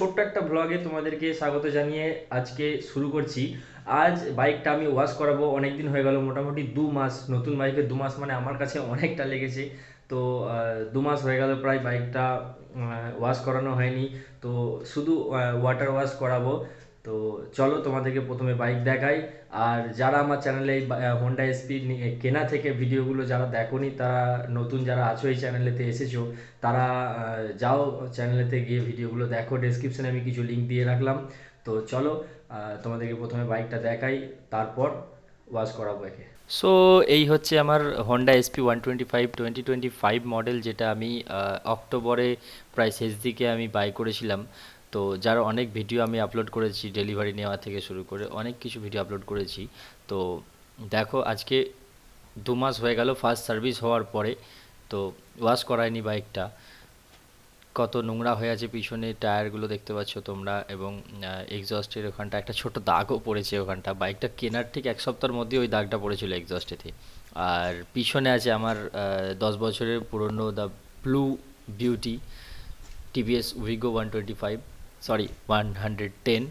ছোট্ট একটা ব্লগে তোমাদেরকে স্বাগত জানিয়ে আজকে শুরু করছি। আজ বাইকটা আমি ওয়াশ করাবো। অনেক দিন হয়ে গেল, মোটামুটি 2 মাস। নতুন বাইকে 2 মাস মানে আমার কাছে অনেকটা লেগেছে। তো 2 মাস হয়ে গেল প্রায় বাইকটা ওয়াশ করানো হয়নি। তো শুধু ওয়াটার ওয়াশ করাবো। তো চলো তোমাদেরকে প্রথমে বাইক দেখাই। আর যারা আমার চ্যানেলে হোন্ডা এসপি কেনা থেকে ভিডিওগুলো যারা দেখোনি, তারা নতুন যারা আছো এই চ্যানেলেতে এসেছো, তারা যাও চ্যানেলেতে গিয়ে ভিডিওগুলো দেখো। ডেসক্রিপশনে আমি কিছু লিঙ্ক দিয়ে রাখলাম। তো চলো তোমাদেরকে প্রথমে বাইকটা দেখাই, তারপর ওয়াশ করাবো একে। সো এই হচ্ছে আমার হন্ডা এসপি 125 2025 মডেল, যেটা আমি অক্টোবরে প্রায় শেষ দিকে আমি বাই করেছিলাম। তো যার অনেক ভিডিও আমি আপলোড করেছি, ডেলিভারি নেওয়া থেকে শুরু করে অনেক কিছু ভিডিও আপলোড করেছি। তো দেখো, আজকে 2 মাস হয়ে গেল ফার্স্ট সার্ভিস হওয়ার পরে। তো ওয়াশ করায়নি বাইকটা, কত নোংরা হয়ে আছে। পিছনে টায়ারগুলো দেখতে পাচ্ছ তোমরা, এবং এক্সস্টের ওখানটা একটা ছোট দাগও পড়েছে। ওখানটা বাইকটা কেনার ঠিক 1 সপ্তাহের মধ্যে ওই দাগটা পড়েছিল এক্সস্টেতে। আর পিছনে আছে আমার 10 বছরের পুরনো the blue beauty TVS Wego 125, sorry 110।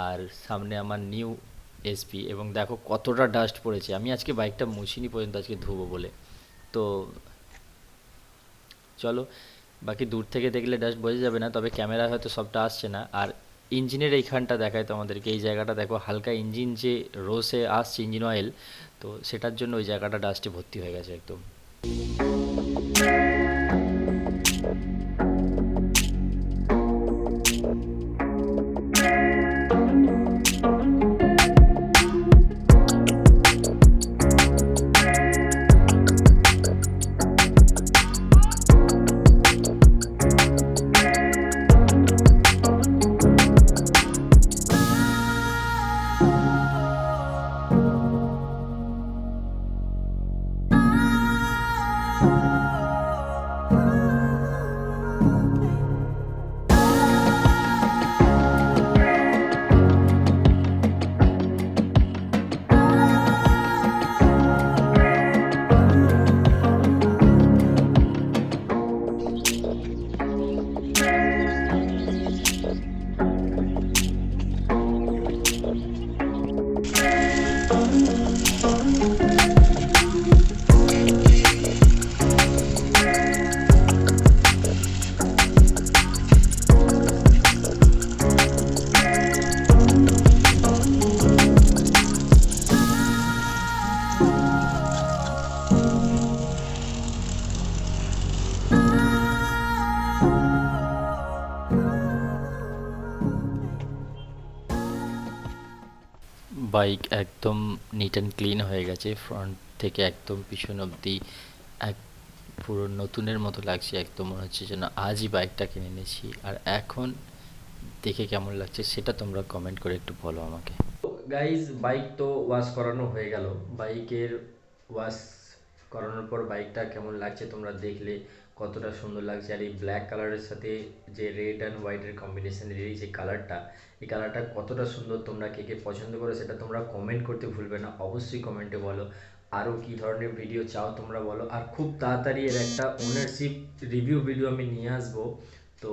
আর সামনে আমার নিউ এসপি। এবং দেখো কতটা ডাস্ট পড়েছে। আমি আজকে বাইকটা মুছিনি পর্যন্ত, আজকে ধুবো বলে। তো চলো, বাকি দূর থেকে দেখলে ডাস্ট বোঝা যাবে না, তবে ক্যামেরায় হয়তো সবটা আসছে না। আর ইঞ্জিনের এইখানটা দেখায় তোমাদেরকে, এই জায়গাটা দেখো হালকা ইঞ্জিন যে রোসে আসছে ইঞ্জিন অয়েল, তো সেটার জন্য ওই জায়গাটা ডাস্টে ভর্তি হয়ে গেছে একদম। বাইক একদম নিট অ্যান্ড ক্লিন হয়ে গেছে, ফ্রন্ট থেকে একদম পিছন অবধি এক পুরো নতুনের মতো লাগছে। একদম মনে হচ্ছে যেন আজই বাইকটা কিনে নিয়েছি। আর এখন দেখে কেমন লাগছে সেটা তোমরা কমেন্ট করে একটু বলো আমাকে। গাইজ, বাইক তো ওয়াশ করানো হয়ে গেল। বাইকের ওয়াশ করানোর পর বাইকটা কেমন লাগছে তোমরা দেখলে, কতটা সুন্দর লাগছে। আর এই ব্ল্যাক কালারের সাথে যে রেড অ্যান্ড হোয়াইটের কম্বিনেশনের এই যে কালারটা, এই কালারটা কতটা সুন্দর, তোমরা কে কে পছন্দ করো সেটা তোমরা কমেন্ট করতে ভুলবে না। অবশ্যই কমেন্টে বলো আরও কী ধরনের ভিডিও চাও তোমরা বলো। আর খুব তাড়াতাড়ি এর একটা ওনারশিপ রিভিউ ভিডিও আমি নিয়ে আসবো। তো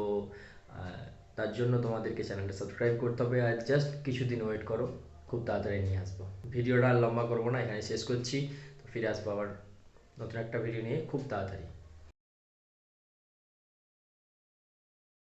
তার জন্য তোমাদেরকে চ্যানেলটা সাবস্ক্রাইব করতে হবে, আর জাস্ট কিছুদিন ওয়েট করো, খুব তাড়াতাড়ি নিয়ে আসবো। ভিডিওটা আর লম্বা করবো না, এখানে শেষ করছি। তো ফিরে আসবো আবার নতুন একটা ভিডিও নিয়ে খুব তাড়াতাড়ি।